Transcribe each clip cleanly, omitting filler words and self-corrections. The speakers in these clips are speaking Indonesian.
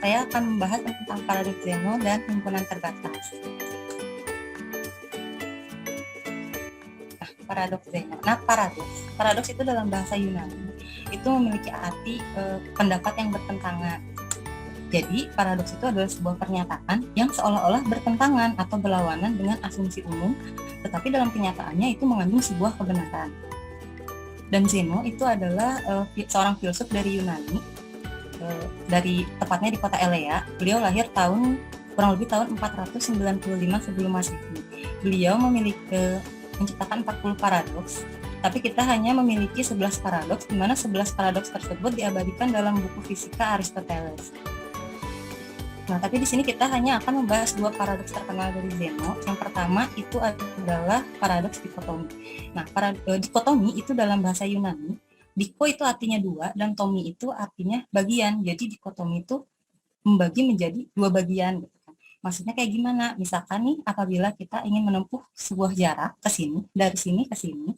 saya akan membahas tentang paradoks Zeno dan himpunan terbatas. Paradoks Zeno. Nah, paradoks itu dalam bahasa Yunani itu memiliki arti pendapat yang bertentangan. Jadi, paradoks itu adalah sebuah pernyataan yang seolah-olah bertentangan atau berlawanan dengan asumsi umum, tetapi dalam kenyataannya itu mengandung sebuah kebenaran. Dan Zeno itu adalah seorang filsuf dari Yunani, dari tepatnya di kota Elea. Beliau lahir kurang lebih tahun 495 sebelum Masehi. Beliau menciptakan 40 paradoks, tapi kita hanya memiliki 11 paradoks, di mana 11 paradoks tersebut diabadikan dalam buku fisika Aristoteles. Nah, tapi di sini kita hanya akan membahas 2 paradoks terkenal dari Zeno. Yang pertama itu adalah paradoks dikotomi. Nah, dikotomi itu dalam bahasa Yunani, diko itu artinya 2 dan tomi itu artinya bagian. Jadi dikotomi itu membagi menjadi 2 bagian. Maksudnya kayak gimana? Misalkan nih, apabila kita ingin menempuh sebuah jarak ke sini, dari sini ke sini,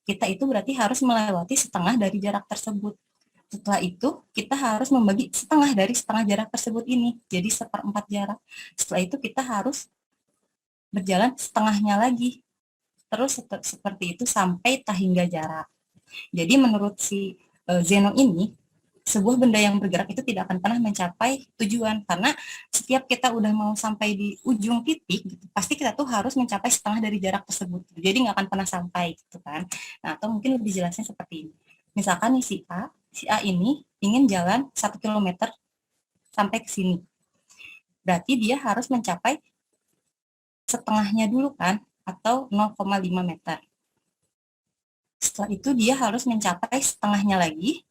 kita itu berarti harus melewati setengah dari jarak tersebut. Setelah itu, kita harus membagi setengah dari setengah jarak tersebut ini, jadi 1/4 jarak. Setelah itu, kita harus berjalan setengahnya lagi. Terus seperti itu sampai tak hingga jarak. Jadi menurut si Zeno ini, sebuah benda yang bergerak itu tidak akan pernah mencapai tujuan, karena setiap kita udah mau sampai di ujung titik, gitu, pasti kita tuh harus mencapai setengah dari jarak tersebut. Jadi nggak akan pernah sampai, gitu kan. Nah, atau mungkin lebih jelasnya seperti ini. Misalkan nih si A ini ingin jalan 1 kilometer sampai ke sini. Berarti dia harus mencapai setengahnya dulu kan, atau 0,5 meter. Setelah itu dia harus mencapai setengahnya lagi.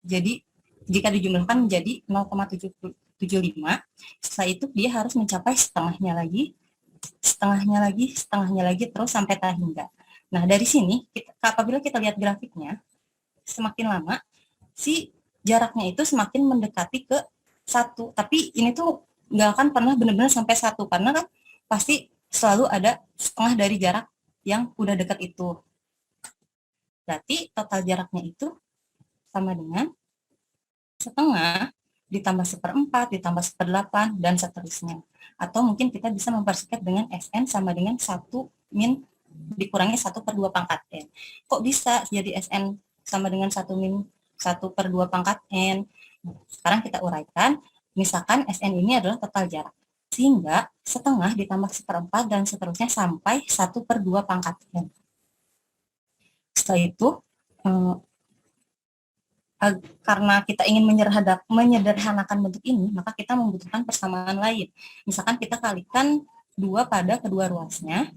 Jadi jika dijumlahkan menjadi 0,75, setelah itu dia harus mencapai setengahnya lagi, terus sampai tak hingga. Nah, dari sini, apabila kita lihat grafiknya, semakin lama, si jaraknya itu semakin mendekati ke 1. Tapi ini tuh nggak akan pernah benar-benar sampai 1, karena kan pasti selalu ada setengah dari jarak yang udah dekat itu. Berarti total jaraknya itu sama dengan setengah ditambah 1/4, ditambah 1/8, dan seterusnya. Atau mungkin kita bisa mempersingkat dengan Sn sama dengan 1 min dikurangi 1/2 pangkat N. Kok bisa jadi Sn sama dengan 1 min 1/2 pangkat N? Sekarang kita uraikan, misalkan Sn ini adalah total jarak. Sehingga setengah ditambah 1/4 dan seterusnya sampai 1/2 pangkat N. Setelah itu, karena kita ingin menyederhanakan bentuk ini, maka kita membutuhkan persamaan lain. Misalkan kita kalikan 2 pada kedua ruasnya,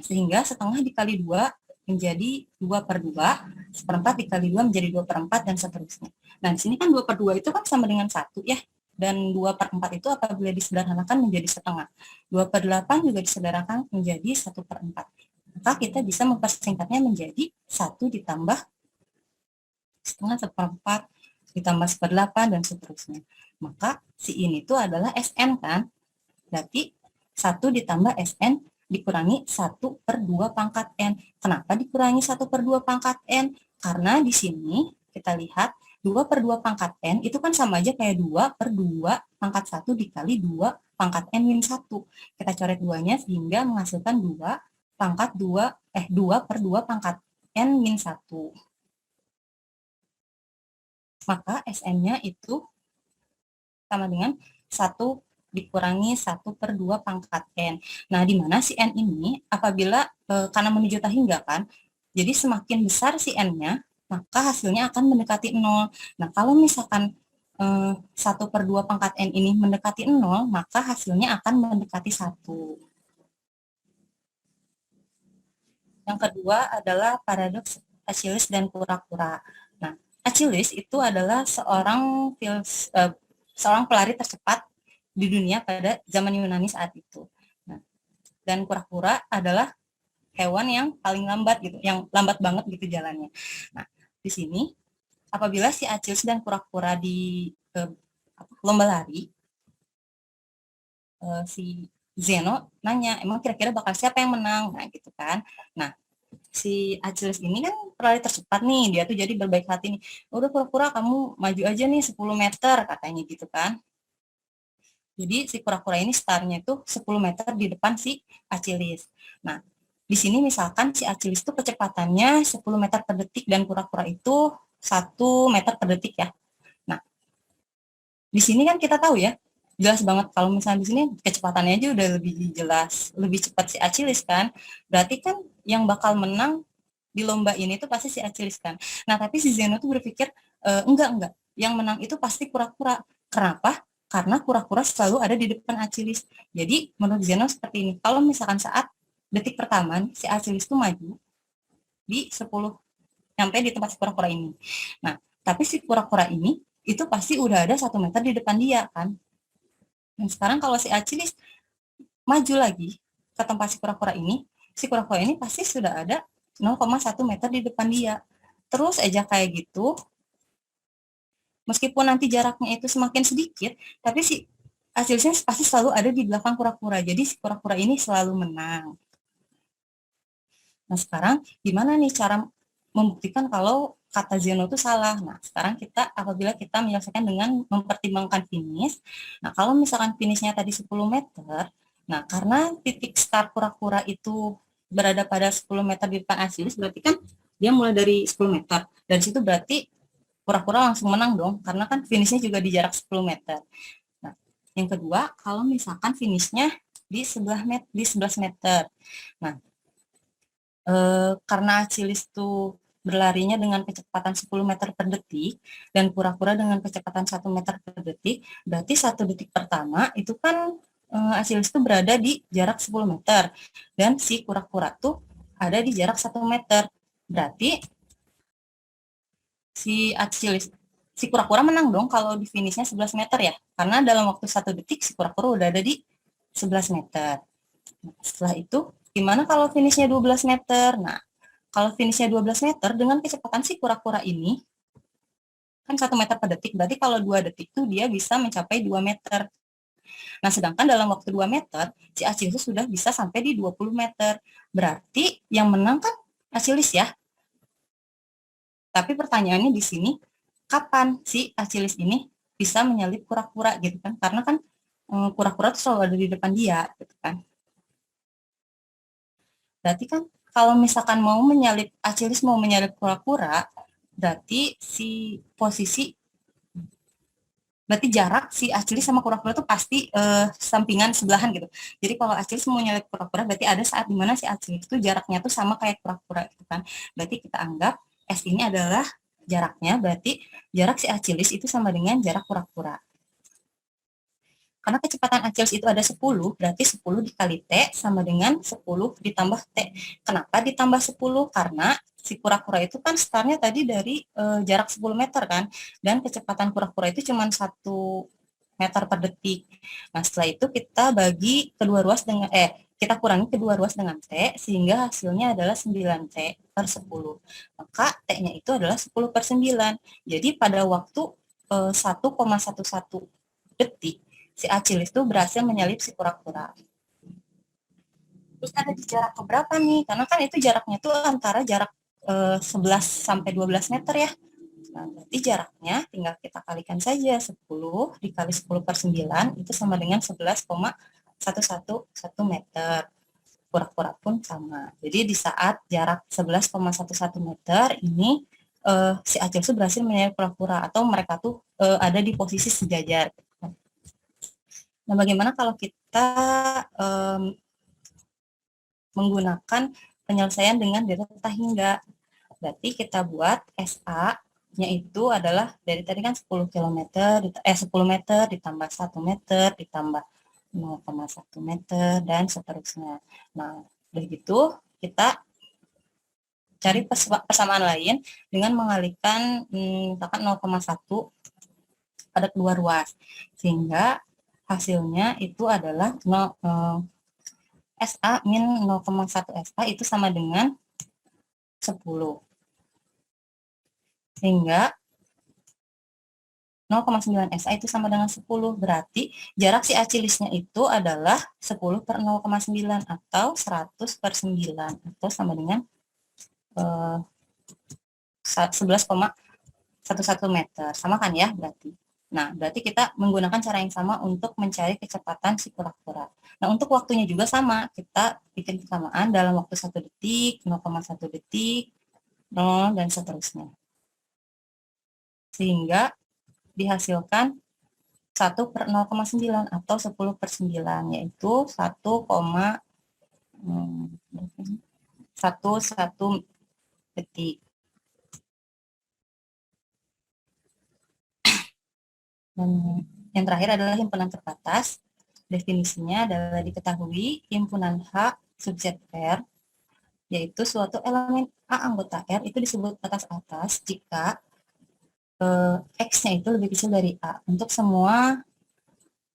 sehingga setengah dikali 2 menjadi 2/2, 1/4 dikali 2 menjadi 2/4, dan seterusnya. Nah, di sini kan 2/2 itu kan sama dengan 1 ya, dan 2/4 itu apabila disederhanakan menjadi setengah. 2/8 juga disederhanakan menjadi 1/4. Maka kita bisa mempersingkatnya menjadi 1 ditambah setengah 1/4 ditambah 1/8 dan seterusnya. Maka si ini tuh adalah Sn kan? Berarti 1 ditambah Sn dikurangi 1/2 pangkat N. Kenapa dikurangi 1/2 pangkat N? Karena di sini kita lihat 2/2 pangkat N itu kan sama aja kayak 2/2 pangkat 1 dikali 2 pangkat N min 1. Kita coret 2-nya sehingga menghasilkan 2/2 pangkat N min 1. Maka Sn-nya itu sama dengan 1 dikurangi 1/2 pangkat N. Nah, di mana si N ini apabila karena menuju tak hingga kan, jadi semakin besar si N-nya, maka hasilnya akan mendekati 0. Nah, kalau misalkan 1/2 pangkat N ini mendekati 0, maka hasilnya akan mendekati 1. Yang kedua adalah paradoks Achilles dan kura-kura. Nah, Achilles itu adalah seorang pelari tercepat di dunia pada zaman Yunani saat itu. Nah, dan kura-kura adalah hewan yang paling lambat gitu, yang lambat banget gitu jalannya. Nah, di sini apabila si Achilles dan kura-kura di lomba lari, si Zeno nanya, emang kira-kira bakal siapa yang menang? Nah, gitu kan. Nah, si Achilles ini kan pelari tercepat nih, dia tuh jadi berbaik hati nih, udah kura-kura kamu maju aja nih 10 meter katanya gitu kan. Jadi si kura-kura ini startnya itu 10 meter di depan si Achilles. Nah, di sini misalkan si Achilles itu kecepatannya 10 meter per detik dan kura-kura itu 1 meter per detik ya. Nah, di sini kan kita tahu ya, jelas banget kalau misalnya di sini kecepatannya aja udah lebih jelas, lebih cepat si Achilles kan. Berarti kan yang bakal menang di lomba ini tuh pasti si Achilles kan. Nah, tapi si Zeno tuh berpikir enggak. Yang menang itu pasti kura-kura. Kenapa? Karena kura-kura selalu ada di depan Achilles. Jadi menurut Zeno seperti ini. Kalau misalkan saat detik pertama si Achilles tuh maju di 10 sampai di tempat si kura-kura ini. Nah, tapi si kura-kura ini itu pasti udah ada 1 meter di depan dia kan. Dan sekarang kalau si Achilles maju lagi ke tempat si kura-kura ini pasti sudah ada 0,1 meter di depan dia. Terus aja kayak gitu, meskipun nanti jaraknya itu semakin sedikit, tapi si Achillesnya pasti selalu ada di belakang kura-kura. Jadi si kura-kura ini selalu menang. Nah, sekarang gimana nih cara membuktikan kalau kata Zeno itu salah? Nah, sekarang apabila kita menyelesaikan dengan mempertimbangkan finish, nah kalau misalkan finishnya tadi 10 meter, nah karena titik start kura-kura itu berada pada 10 meter di depan Achilles, berarti kan dia mulai dari 10 meter. Dari situ berarti kura-kura langsung menang dong, karena kan finishnya juga di jarak 10 meter. Nah, yang kedua, kalau misalkan finishnya di 11 meter. Nah, karena Achilles itu berlarinya dengan kecepatan 10 meter per detik dan kura-kura dengan kecepatan 1 meter per detik, berarti 1 detik pertama itu kan Achilles itu berada di jarak 10 meter dan si kura-kura tuh ada di jarak 1 meter. Berarti si kura-kura menang dong kalau di finishnya 11 meter ya, karena dalam waktu 1 detik si kura-kura udah ada di 11 meter. Nah, setelah itu gimana kalau finishnya 12 meter? Nah, kalau finishnya 12 meter dengan kecepatan si kura-kura ini kan 1 meter per detik, berarti kalau 2 detik tuh dia bisa mencapai 2 meter. Nah, sedangkan dalam waktu 2 meter, si Achilles sudah bisa sampai di 20 meter. Berarti yang menang kan Achilles ya. Tapi pertanyaannya di sini, kapan si Achilles ini bisa menyalip kura-kura gitu kan? Karena kan kura-kura tuh selalu ada di depan dia gitu kan. Berarti kan kalau misalkan Achilles mau menyalip kura-kura, berarti berarti jarak si Achilles sama kura-kura itu pasti sampingan sebelahan gitu. Jadi kalau Achilles mau nyalip kura-kura, berarti ada saat dimana si Achilles itu jaraknya tuh sama kayak kura-kura gitu kan. Berarti kita anggap S ini adalah jaraknya, berarti jarak si Achilles itu sama dengan jarak kura-kura. Karena kecepatan Achilles itu ada 10, berarti 10 dikali T sama dengan 10 ditambah T. Kenapa ditambah 10? Karena si kura-kura itu kan startnya tadi dari jarak 10 meter kan, dan kecepatan kura-kura itu cuma 1 meter per detik. Nah, setelah itu kita bagi kedua ruas dengan, kita kurangi kedua ruas dengan T, sehingga hasilnya adalah 9T per 10. Maka T-nya itu adalah 10 per 9. Jadi pada waktu 1,11 detik, si Achilles itu berhasil menyalip si kura-kura. Terus ada di jarak keberapa nih? Karena kan itu jaraknya tuh antara jarak 11 sampai 12 meter ya. Nah, berarti jaraknya tinggal kita kalikan saja 10 dikali 10 per 9 itu sama dengan 11,111 meter. Kura-kura pun sama. Jadi di saat jarak 11,11 meter ini si Achilles itu berhasil menyalip kura-kura atau mereka tuh ada di posisi sejajar. Nah, bagaimana kalau kita menggunakan penyelesaian dengan delta hingga? Berarti kita buat SA-nya itu adalah dari tadi kan 10 meter ditambah 1 meter ditambah 0,1 meter dan seterusnya. Nah, begitu kita cari persamaan lain dengan mengalihkan misalkan 0,1 pada kedua ruas, sehingga hasilnya itu adalah SA min 0,1 SA itu sama dengan 10. Sehingga 0,9 SA itu sama dengan 10. Berarti jarak si Achillesnya itu adalah 10 per 0,9 atau 100 per 9 atau sama dengan 11,11 meter. Sama kan ya berarti. Nah, berarti kita menggunakan cara yang sama untuk mencari kecepatan si kura-kura. Nah, untuk waktunya juga sama. Kita bikin kesamaan dalam waktu 1 detik, 0,1 detik, 0, dan seterusnya. Sehingga dihasilkan 1/0,9 atau 10/9, yaitu 1,11 detik. Dan yang terakhir adalah himpunan terbatas. Definisinya adalah diketahui himpunan H subset R, yaitu suatu elemen A anggota R itu disebut batas atas jika X-nya itu lebih kecil dari A untuk semua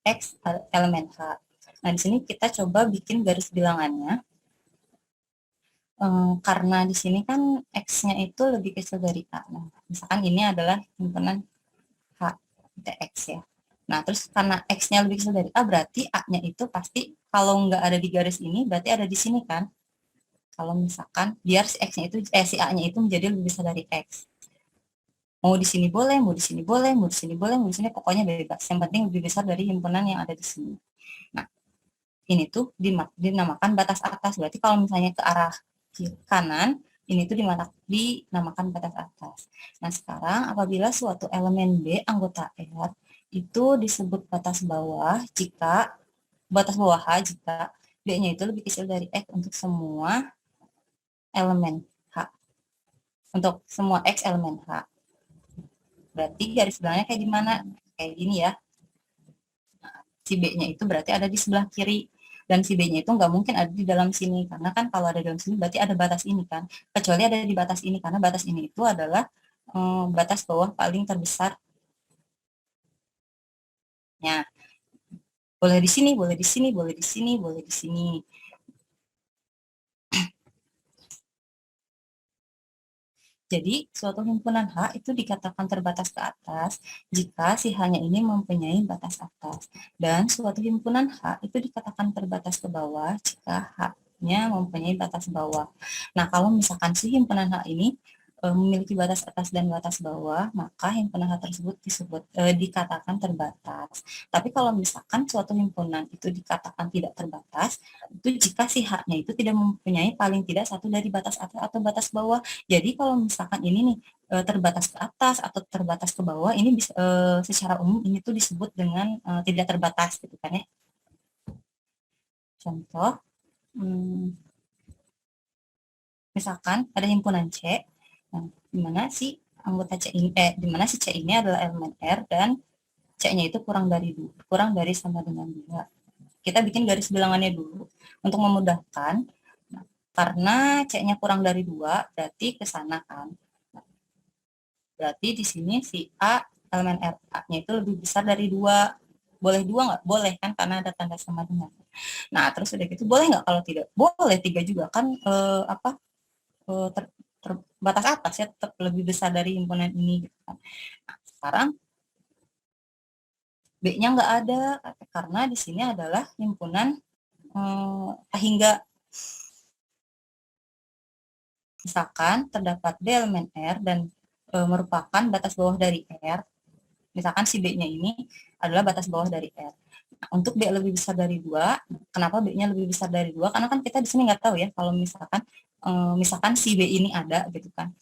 X elemen H. Nah, di sini kita coba bikin garis bilangannya. Karena di sini kan X-nya itu lebih kecil dari A. Nah, misalkan ini adalah himpunan H, X ya. Nah, terus karena X-nya lebih kecil dari A, berarti A-nya itu pasti kalau nggak ada di garis ini, berarti ada di sini kan. Kalau misalkan biar si X-nya itu, si A-nya itu menjadi lebih besar dari X. Mau di sini boleh, mau di sini boleh, mau di sini boleh, mau di sini pokoknya bebas. Yang penting lebih besar dari himpunan yang ada di sini. Nah, ini tuh dinamakan batas atas. Berarti kalau misalnya ke arah kanan, ini tuh dinamakan batas atas. Nah, sekarang apabila suatu elemen B anggota R itu disebut batas bawah jika H jika B-nya itu lebih kecil dari X untuk semua elemen H. Untuk semua X elemen H. Berarti garis bilangnya kayak gimana? Kayak gini ya. Nah, si B-nya itu berarti ada di sebelah kiri. Dan si B-nya itu nggak mungkin ada di dalam sini. Karena kan kalau ada di dalam sini berarti ada batas ini kan. Kecuali ada di batas ini. Karena batas ini itu adalah batas bawah paling terbesar. Ya, boleh di sini, boleh di sini, boleh di sini, boleh di sini. Jadi, suatu himpunan H itu dikatakan terbatas ke atas jika si H-nya ini mempunyai batas atas. Dan suatu himpunan H itu dikatakan terbatas ke bawah jika H-nya mempunyai batas bawah. Nah, kalau misalkan si himpunan H ini memiliki batas atas dan batas bawah, maka himpunan H tersebut dikatakan terbatas. Tapi kalau misalkan suatu himpunan itu dikatakan tidak terbatas, itu jika si H-nya itu tidak mempunyai paling tidak satu dari batas atas atau batas bawah. Jadi kalau misalkan ini nih terbatas ke atas atau terbatas ke bawah, ini bisa, secara umum ini tuh disebut dengan tidak terbatas gitu kan ya. Contoh, misalkan ada himpunan C, nah, di mana si anggota C ini di mana si C ini adalah elemen R dan C-nya itu kurang dari sama dengan 2. Kita bikin garis bilangannya dulu untuk memudahkan. Nah, karena C-nya kurang dari 2, berarti ke sana kan. Berarti di sini si A elemen R A-nya itu lebih besar dari 2. Boleh 2 nggak? Boleh kan, karena ada tanda sama dengan. Nah, terus udah gitu, boleh nggak kalau tidak? Boleh 3 juga kan, batas atas ya, tetap lebih besar dari himpunan ini gitu kan. Nah, sekarang B-nya nggak ada karena di sini adalah himpunan hingga misalkan terdapat B elemen R dan merupakan batas bawah dari R. Misalkan si B-nya ini adalah batas bawah dari R. Nah, untuk B lebih besar dari 2, kenapa B-nya lebih besar dari 2? Karena kan kita di sini nggak tahu ya kalau misalkan si B ini ada gitu kan.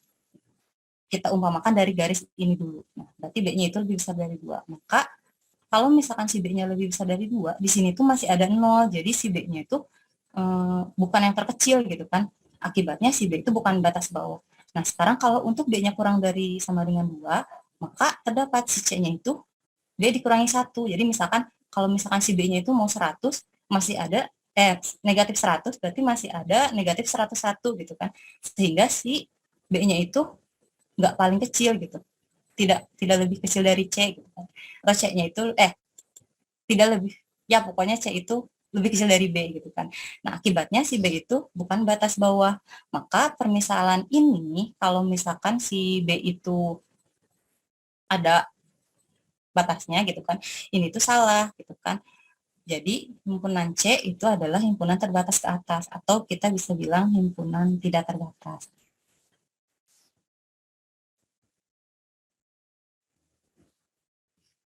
Kita umpamakan dari garis ini dulu. Nah, berarti B-nya itu lebih besar dari 2. Maka kalau misalkan si B-nya lebih besar dari 2, di sini tuh masih ada 0. Jadi si B-nya itu bukan yang terkecil gitu kan. Akibatnya si B itu bukan batas bawah. Nah, sekarang kalau untuk B-nya kurang dari sama dengan 2, maka terdapat si C-nya itu D dikurangi 1. Jadi misalkan kalau misalkan si B-nya itu mau 100, masih ada negatif 100, berarti masih ada negatif 101 gitu kan. Sehingga si B-nya itu nggak paling kecil gitu, tidak lebih kecil dari C gitu kan. Atau C-nya itu tidak lebih, ya pokoknya C itu lebih kecil dari B gitu kan. Nah, akibatnya si B itu bukan batas bawah. Maka permisalan ini kalau misalkan si B itu ada batasnya gitu kan, ini tuh salah gitu kan. Jadi himpunan C itu adalah himpunan terbatas ke atas atau kita bisa bilang himpunan tidak terbatas.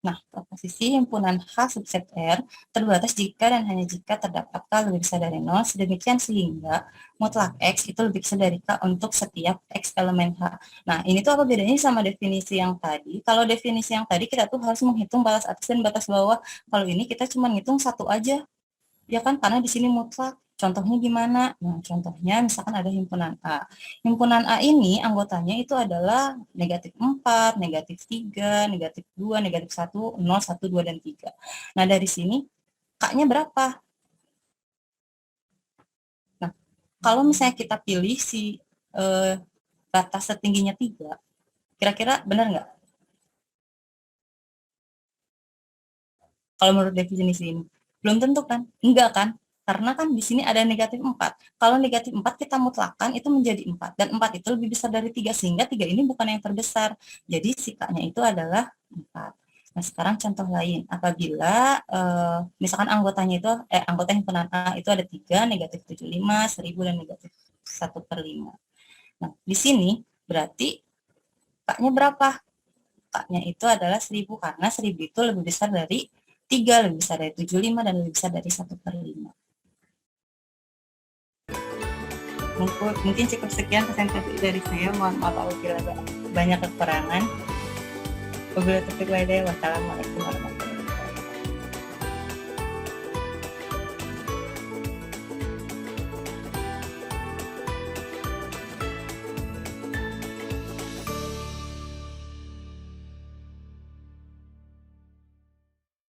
Nah, proposisi himpunan H subset R terbatas jika dan hanya jika terdapat K lebih besar dari 0, sedemikian sehingga mutlak X itu lebih besar dari K untuk setiap X elemen H. Nah, ini tuh apa bedanya sama definisi yang tadi? Kalau definisi yang tadi kita tuh harus menghitung batas atas dan batas bawah. Kalau ini kita cuma ngitung satu aja. Ya kan, karena di sini mutlak. Contohnya gimana? Nah, contohnya misalkan ada himpunan A. Himpunan A ini anggotanya itu adalah negatif 4, negatif 3, negatif 2, negatif 1, 0, 1, 2, dan 3. Nah, dari sini K-nya berapa? Nah, kalau misalnya kita pilih si batas setingginya 3, kira-kira benar nggak? Kalau menurut definisi ini. Belum tentu kan? Enggak kan? Karena kan di sini ada negatif 4. Kalau negatif 4 kita mutlakkan itu menjadi 4. Dan 4 itu lebih besar dari 3. Sehingga 3 ini bukan yang terbesar. Jadi sikanya itu adalah 4. Nah, sekarang contoh lain. Apabila misalkan anggotanya itu, anggota himpunan A itu ada 3, negatif 75, 1000, dan negatif 1/5. Nah, di sini berarti K-nya berapa? K-nya itu adalah 1000 karena 1000 itu lebih besar dari 3, lebih besar dari 75, dan lebih besar dari 1/5. Mungkin cukup sekian presentasi dari saya. Mohon maaf apabila banyak kekurangan. Wabillahi taufiq wal hidayah. Wassalamualaikum warahmatullahi wabarakatuh.